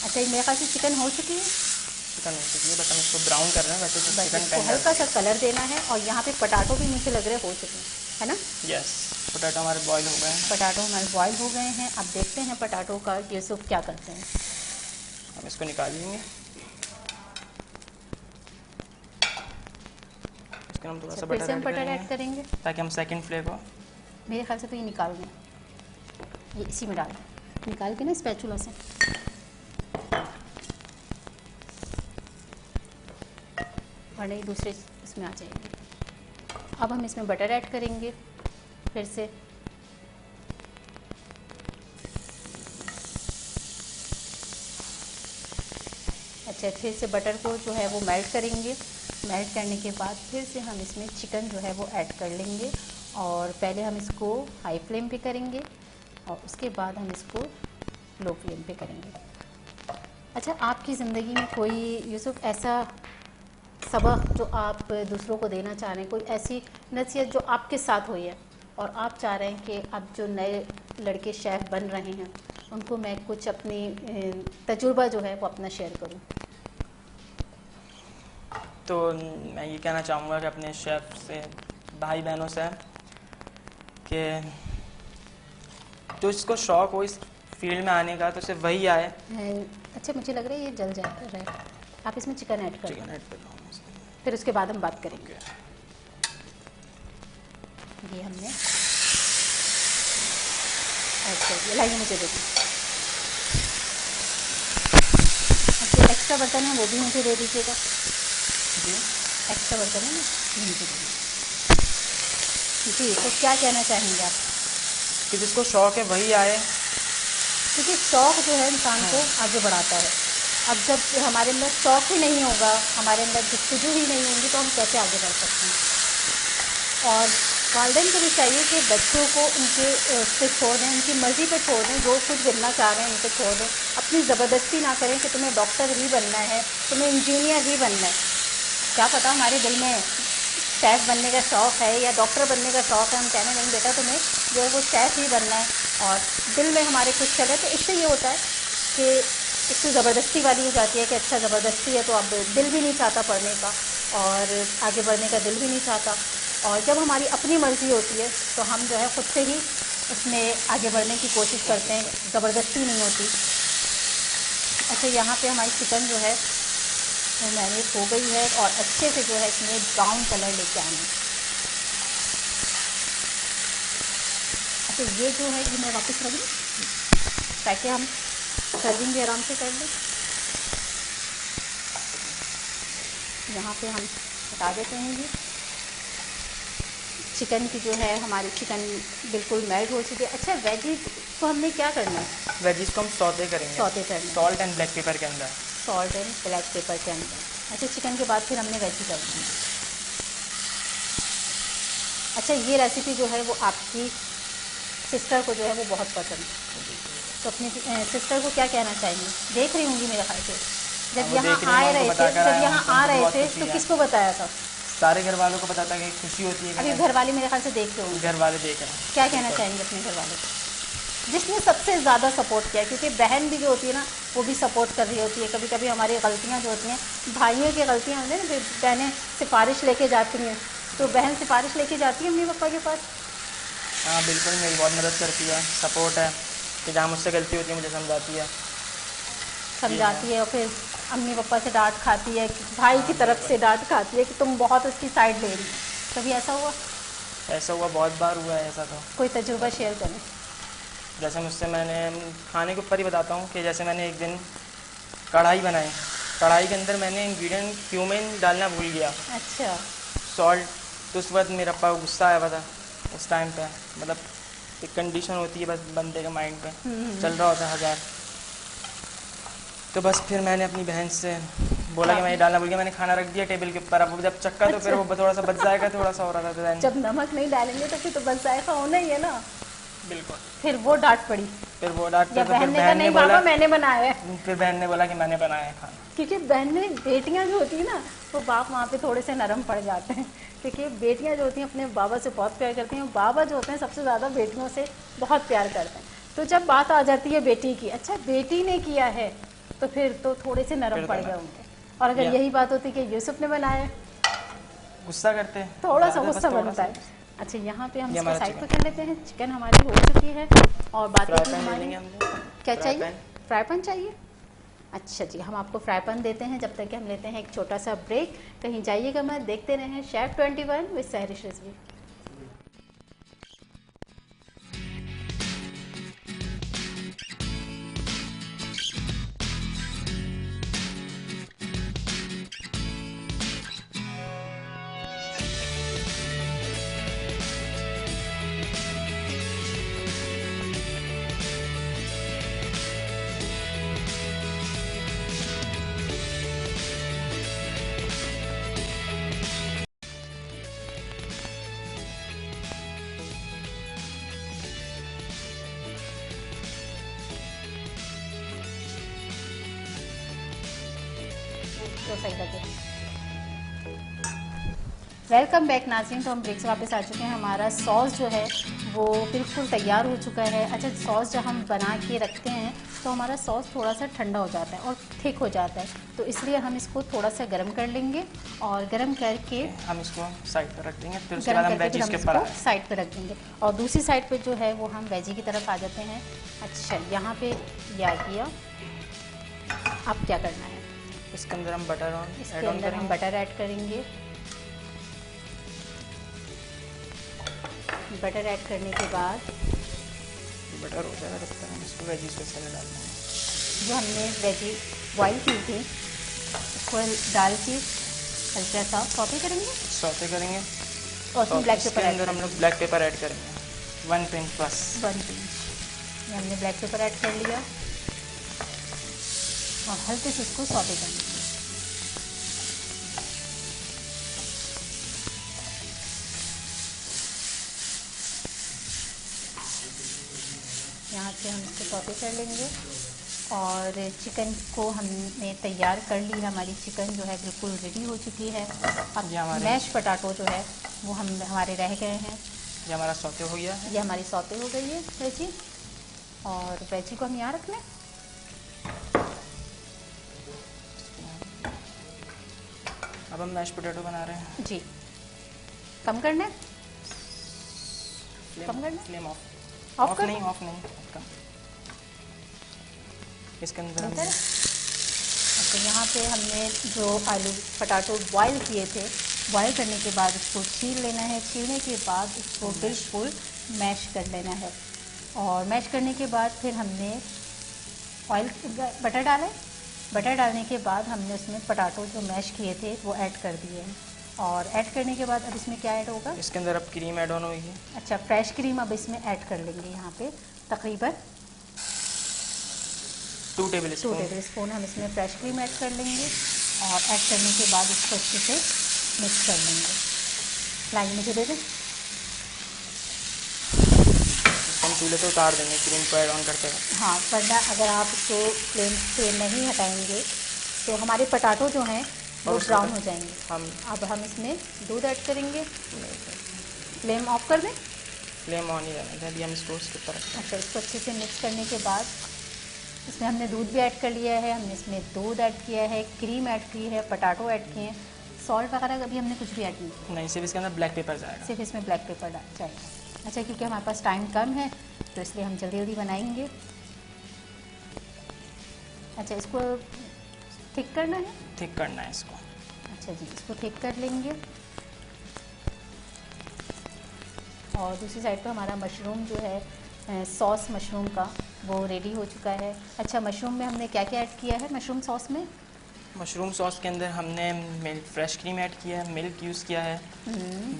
अच्छा, मेरे ख्याल से चिकन हो चुकी है, चिकन हो चुकी है, बस हम इसको ब्राउन कर रहे हैं। वैसे तो चिकन को हल्का सा कलर देना है। और यहाँ पे पटाटो भी मुझे लग रहे हो चुके हैं, है ना? यस, पोटैटो हमारे बॉईल हो गए हैं। पटाटो हमारे बॉईल हो गए हैं। अब देखते हैं पटाटो का यूसुफ क्या करते हैं। हम इसको निकाल लेंगे। इसके हम थोड़ा सा फिर से हम बटर ऐड करेंगे, ताकि हम सेकंड फ्लेवर को, मेरे ख्याल से तो ये निकाल दें, ये इसी में डाल निकाल के ना स्पैचुला से। और नहीं दूसरे इसमें आ जाएंगे। अब हम इसमें बटर ऐड करेंगे फिर से। अच्छा, फिर से बटर को जो है वो मेल्ट करेंगे। मेल्ट करने के बाद फिर से हम इसमें चिकन जो है वो ऐड कर लेंगे। और पहले हम इसको हाई फ्लेम पे करेंगे और उसके बाद हम इसको लो फ्लेम पे करेंगे। अच्छा, आपकी ज़िंदगी में कोई यूसुफ ऐसा सबक जो आप दूसरों को देना चाह रहे हैं, कोई ऐसी नसीहत जो आपके साथ हुई है और आप चाह रहे हैं कि अब जो नए लड़के शेफ़ बन रहे हैं उनको मैं कुछ अपनी तजुर्बा जो है वो अपना शेयर करूं? तो मैं ये कहना चाहूँगा कि अपने शेफ़ से, भाई बहनों से, कि जो इसको शौक़ हो इस फील्ड में आने का तो सिर्फ वही आए। अच्छा, मुझे लग रहा है ये जल जा रहा है, आप इसमें चिकन ऐड कर चिकन ऐड कर रहा हूँ, फिर उसके बाद हम बात करेंगे। ये हमने ऐड कर दिया, लाइए मुझे देखिए। अच्छा, एक्स्ट्रा बर्तन है वो भी मुझे दे दीजिएगा जी। एक्स्ट्रा बर्तन है ना, मुझे दे दीजिए जी। तो क्या कहना चाहेंगे आप? कि जिसको शौक़ है वही आए, क्योंकि शौक़ जो है इंसान को आगे बढ़ाता है। अब जब हमारे अंदर शौक़ ही नहीं होगा, हमारे अंदर जस्तजू ही नहीं होंगी, तो हम कैसे आगे बढ़ सकते हैं? और वालिदैन को भी चाहिए कि बच्चों को उनके उस पर छोड़ दें, उनकी मर्ज़ी पे छोड़ दें, जो कुछ बनना चाह रहे हैं उनको छोड़ दें। अपनी ज़बरदस्ती ना करें कि तुम्हें डॉक्टर ही बनना है, तुम्हें इंजीनियर ही बनना है। क्या पता हमारे दिल में शेफ़ बनने का शौक़ है या डॉक्टर बनने का शौक़ है, हम कहने नहीं बेटा तुम्हें जो है वो शेफ़ ही बनना है, और दिल में हमारे कुछ चले। तो इससे ये होता है कि एक तो ज़बरदस्ती वाली हो जाती है कि अच्छा ज़बरदस्ती है तो अब दिल भी नहीं चाहता पढ़ने का और आगे बढ़ने का दिल भी नहीं चाहता। और जब हमारी अपनी मर्ज़ी होती है तो हम जो है ख़ुद से ही उसमें आगे बढ़ने की कोशिश करते हैं, ज़बरदस्ती नहीं होती। अच्छा, यहाँ पे हमारी चिकन जो है वो मैरिनेट हो गई है और अच्छे से जो है इसमें ब्राउन कलर लेके आना है। अच्छा, ये जो है ये मैं वापस रख दूँ ताकि हम सर्विंग भी आराम से कर लें। यहाँ पे हम हटा देते हैं ये चिकन की जो है हमारी चिकन बिल्कुल मेल्ट हो चुकी है। अच्छा, वेजीज तो हमने क्या करना है? वेजीज को हम सौते करेंगे, सौते करना, सॉल्ट एंड ब्लैक पेपर के अंदर, सॉल्ट एंड ब्लैक पेपर के अंदर। अच्छा, चिकन के बाद फिर हमने वेजी करना है। अच्छा, ये रेसिपी जो है वो आपकी सिस्टर को जो है वो बहुत पसंद है, तो अपनी सिस्टर को क्या कहना चाहेंगे? देख रही होंगी मेरे ख्याल से, जब यहाँ आ रहे थे तो किसको बताया था? सारे घर वालों को बताता है कि खुशी होती है। अभी घर वाले मेरे ख्याल से देख रहे होंगे, घर वाले देख रहे हैं। क्या कहना चाहेंगे अपने घर वालों को, जिसने सबसे ज़्यादा सपोर्ट किया? क्योंकि बहन भी जो होती है ना वो भी सपोर्ट कर रही होती है। कभी कभी हमारी गलतियाँ जो होती हैं, भाइयों की गलतियाँ होती हैं ना, बहनें सिफारिश लेके जाती हैं, तो बहन सिफारिश लेके जाती है मम्मी पापा के पास? हाँ बिल्कुल, मेरी बहुत मदद करती है, सपोर्ट है कि जहाँ मुझसे गलती होती है मुझे समझाती है और फिर अम्मी पापा से डांट खाती है, भाई की तरफ से डांट खाती है कि तुम बहुत उसकी साइड ले रही हो। कभी ऐसा हुआ? ऐसा हुआ, बहुत बार हुआ है ऐसा। तो कोई तजुर्बा शेयर करें। जैसे मुझसे, मैंने खाने के ऊपर ही बताता हूँ कि जैसे मैंने एक दिन कढ़ाई बनाई, कढ़ाई के अंदर मैंने इंग्रेडिएंट क्यूमिन डालना भूल गया। अच्छा। सॉल्ट। तो उस वक्त मेरा पापा को गुस्सा आया हुआ था उस टाइम पे, मतलब एक कंडीशन होती है बस बंदे के माइंड पे चल रहा होता है हज़ार। तो बस फिर मैंने अपनी बहन से बोला कि मैं ये डालना भूल गया, मैंने खाना रख दिया टेबल के ऊपर। अब वो जब चक्का तो फिर वो थोड़ा सा बच जाएगा, थोड़ा सा हो रहा था। जब नमक नहीं डालेंगे तो फिर तो बस जायका होना ही है ना। बिल्कुल। फिर वो डांट पड़ी? फिर वो डांट पड़ी, बहन ने कहा नहीं पापा मैंने बनाया है। फिर बहन ने बोला कि मैंने बनाया है खाना। क्योंकि बहन में बेटियां जो होती है ना, वो बाप वहाँ पे थोड़े से नरम पड़ जाते हैं, क्योंकि बेटियां जो होती हैं अपने बाबा से बहुत प्यार करती हैं, बाबा जो होते हैं सबसे ज़्यादा बेटियों से बहुत प्यार करते हैं। तो जब बात आ जाती है बेटी की, अच्छा बेटी ने किया है, तो फिर तो थोड़े से नरम पड़ गए होंगे। और अगर यही बात होती कि यूसुफ ने बनाया, गुस्सा करते हैं, थोड़ा सा गुस्सा बनता है। अच्छा, यहाँ पे हम इसको साइड पे कर लेते हैं। चिकन हमारी हो चुकी है और बातें की हमारी। क्या चाहिए? फ्राई पैन चाहिए? अच्छा जी, हम आपको फ्राई पैन देते हैं। जब तक कि हम लेते हैं एक छोटा सा ब्रेक। कहीं जाइएगा मत, देखते रहें शेफ 21 विद सहरिश रिजवी। तो सही लगे। वेलकम बैक नाज़रीन। तो हम ब्रेक से वापस आ चुके हैं। हमारा सॉस जो है वो बिल्कुल तैयार हो चुका है। अच्छा, सॉस जब हम बना के रखते हैं तो हमारा सॉस थोड़ा सा ठंडा हो जाता है और थिक हो जाता है, तो इसलिए हम इसको थोड़ा सा गर्म कर लेंगे और गर्म करके हम इसको साइड पर रख देंगे। फिर उसके बाद हम वेजीज के ऊपर साइड पर रख देंगे और दूसरी साइड पे जो है वो हम वेजी की तरफ आ जाते हैं। अच्छा, यहाँ पे या किया। अब क्या करना है? इसके अंदर हम बटर हम बटर ऐड करेंगे। बटर ऐड करने के बाद बटर हो जाएगा तब तक हम इसको वेजीज पे डाल देंगे। जो हमने वेजी बॉईल की थी उसको डाल के हल्का सा सौते करेंगे और उसमें ब्लैक पेपर अंदर हम लोग ब्लैक पेपर ऐड करेंगे 1 पिंच बस। 1 पिंच ये हमने ब्लैक पेपर ऐड कर लिया और हल्के से इसको सौते करेंगे। यहाँ से हम इसको सौते कर लेंगे और चिकन को हमने तैयार कर ली। हमारी चिकन जो है बिल्कुल रेडी हो चुकी है। अब मैश पटाटो जो है वो हमारे रह गए हैं। ये हमारा सौते हो गया है। ये हमारी सौते हो गई है वेजी, और वेजी को हम यहाँ रख लें। अब हम मैश पोटैटो बना रहे हैं जी। कम करना है? फ्लेम ऑफ नहीं कम। इसके अंदर तो यहाँ पे हमने जो आलू पटाटो बॉईल किए थे, बॉईल करने के बाद इसको छील लेना है। छीलने के बाद इसको बिल्कुल मैश कर लेना है और मैश करने के बाद फिर हमने बटर डाला। बटर डालने के बाद हमने उसमें पटाटो जो मैश किए थे वो ऐड कर दिए हैं और ऐड करने के बाद अब इसमें क्या ऐड होगा? इसके अंदर अब क्रीम ऐड ऑन होगी। अच्छा, फ्रेश क्रीम अब इसमें ऐड कर लेंगे। यहाँ पे तकरीबन 2 टेबलस्पून हम इसमें फ्रेश क्रीम ऐड कर लेंगे और ऐड करने के बाद इसको अच्छे से मिक्स कर लेंगे। लाइन मुझे दे दें। हम चूल्हे तो उतार देंगे क्रीम को ऐड ऑन करते हुए। हाँ, वरना अगर आप इसको फ्लेम से नहीं हटाएंगे तो हमारे पटाटो जो हैं वो ब्राउन हो जाएंगे। अब हम इसमें दूध ऐड करेंगे। फ्लेम ऑफ कर दें? फ्लेम ऑन ही रहने दें, अभी हम इसको उसके ऊपर। अच्छा, इसको अच्छे से मिक्स करने के बाद इसमें हमने दूध भी ऐड कर लिया है, हमने इसमें दूध ऐड किया है, क्रीम ऐड की है, पटाटो ऐड किए हैं, सॉल्ट वगैरह अभी हमने कुछ भी ऐड नहीं किया। नहीं, सिर्फ इसके अंदर ब्लैक पेपर जाएगा। सिर्फ इसमें ब्लैक पेपर जाएगा। अच्छा, क्योंकि हमारे पास टाइम कम है तो इसलिए हम जल्दी जल्दी बनाएंगे। अच्छा, इसको थिक करना है? थिक करना है इसको। अच्छा जी, इसको थिक कर लेंगे। और दूसरी साइड पे हमारा मशरूम जो है सॉस मशरूम का वो रेडी हो चुका है। अच्छा, मशरूम में हमने क्या क्या ऐड किया है मशरूम सॉस में? मशरूम सॉस के अंदर हमने मिल्क फ्रेश क्रीम ऐड किया है, मिल्क यूज़ किया है,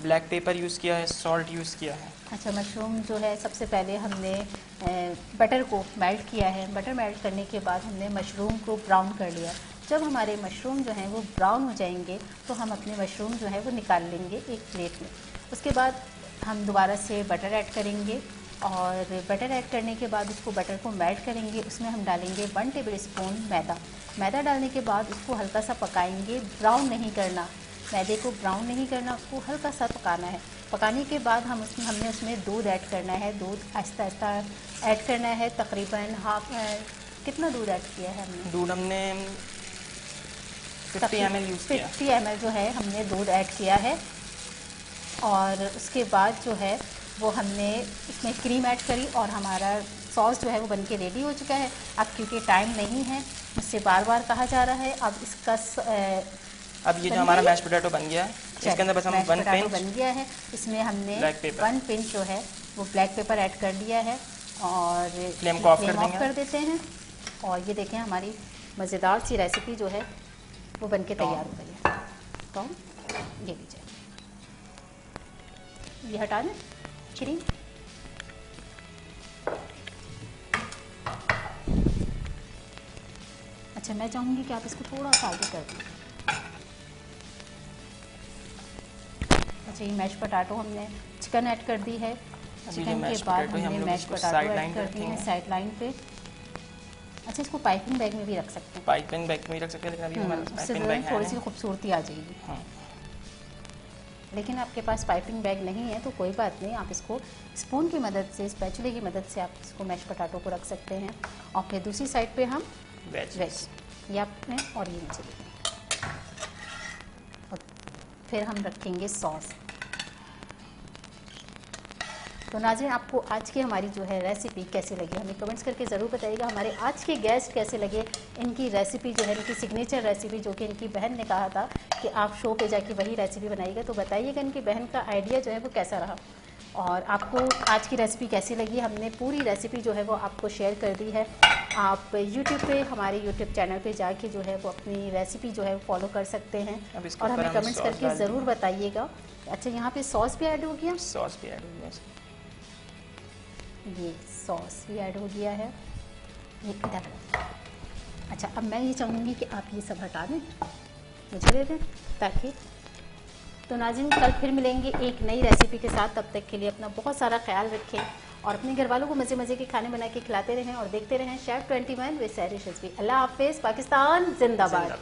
ब्लैक पेपर यूज़ किया है, सॉल्ट यूज़ किया है। अच्छा, मशरूम जो है सबसे पहले हमने बटर को मेल्ट किया है। बटर मेल्ट करने के बाद हमने मशरूम को ब्राउन कर लिया। जब हमारे मशरूम जो हैं वो ब्राउन हो जाएंगे तो हम अपने मशरूम जो है वो निकाल लेंगे एक प्लेट में। उसके बाद हम दोबारा से बटर ऐड करेंगे और बटर ऐड करने के बाद उसको बटर को मेल्ट करेंगे। उसमें हम डालेंगे 1 टेबल स्पून मैदा। मैदा डालने के बाद उसको हल्का सा पकाएंगे, ब्राउन नहीं करना, मैदे को ब्राउन नहीं करना, उसको हल्का सा पकाना है। पकाने के बाद हमने उसमें दूध ऐड करना है। दूध आहिस्ता आहिस्ता ऐड करना है। तकरीबन कितना दूध ऐड किया है हमने? दूध हमने 50 ml यूज़ किया। 50 ml जो है हमने दूध ऐड किया है। और उसके बाद जो है वो हमने इसमें क्रीम ऐड करी और हमारा सॉस जो है वो बनके रेडी हो चुका है। अब क्योंकि टाइम नहीं है, मुझसे बार बार कहा जा रहा है, अब इसका अब ये जो हमारा मैश पोटैटो बन गया है, इसके अंदर बस हम 1 पिंच बन गया है। इसमें हमने 1 पिंच जो है वो ब्लैक पेपर ऐड कर दिया है और फ्लेम को ऑफ कर देते हैं। और ये देखें, हमारी मज़ेदार सी रेसिपी जो है वो बनके तैयार हो गई है। तो ये लीजिए, ये हटा दें क्रीम। अच्छा, मैं चाहूँगी कि आप इसको थोड़ा सा आगे कर दें। अच्छा, ये मैश पोटैटो हमने चिकन ऐड कर दी है। चिकन के बाद हमने मैश पोटैटो ऐड कर दी है साइड लाइन पे। अच्छा, इसको पाइपिंग बैग में भी रख सकते हैं। पाइपिंग बैग में भी रख सकते हैं, लेकिन अभी हमारे पास पाइपिंग बैग है, थोड़ी सी खूबसूरती आ जाएगी। हाँ। लेकिन आपके पास पाइपिंग बैग नहीं है तो कोई बात नहीं, आप इसको स्पून की मदद से, स्पैचुले की मदद से आप इसको मैश पोटैटो को रख सकते हैं। और फिर दूसरी साइड पे हम वेज ये आपने और ये नीचे देखें। और फिर हम रखेंगे सॉस। तो नाज़रीन, आपको आज की हमारी जो है रेसिपी कैसी लगी हमें कमेंट्स करके ज़रूर बताइएगा। हमारे आज के गेस्ट कैसे लगे, इनकी रेसिपी जो है, इनकी सिग्नेचर रेसिपी जो कि इनकी बहन ने कहा था कि आप शो पे जाके वही रेसिपी बनाइएगा, तो बताइएगा इनकी बहन का आइडिया जो है वो कैसा रहा और आपको आज की रेसिपी कैसी लगी। हमने पूरी रेसिपी जो है वो आपको शेयर कर दी है। आप यूट्यूब पे, हमारे यूट्यूब चैनल पे जाके जो है वो अपनी रेसिपी जो है वो फॉलो कर सकते हैं और हमें कमेंट्स करके ज़रूर बताइएगा। अच्छा, यहाँ पे सॉस भी ऐड हो गया। सॉस भी ऐड हो गया, ये सॉस भी ऐड हो गया है। ये इधर। अच्छा, अब मैं ये चाहूँगी कि आप ये सब हटा दें, मुझे दे दें ताकि। तो नाज़रीन, कल फिर मिलेंगे एक नई रेसिपी के साथ। तब तक के लिए अपना बहुत सारा ख्याल रखें और अपने घर वालों को मज़े मज़े के खाने बना के खिलाते रहें और देखते रहें शेफ 21 विद सहरिश रिजवी। अल्लाह हाफिज़। पाकिस्तान जिंदाबाद।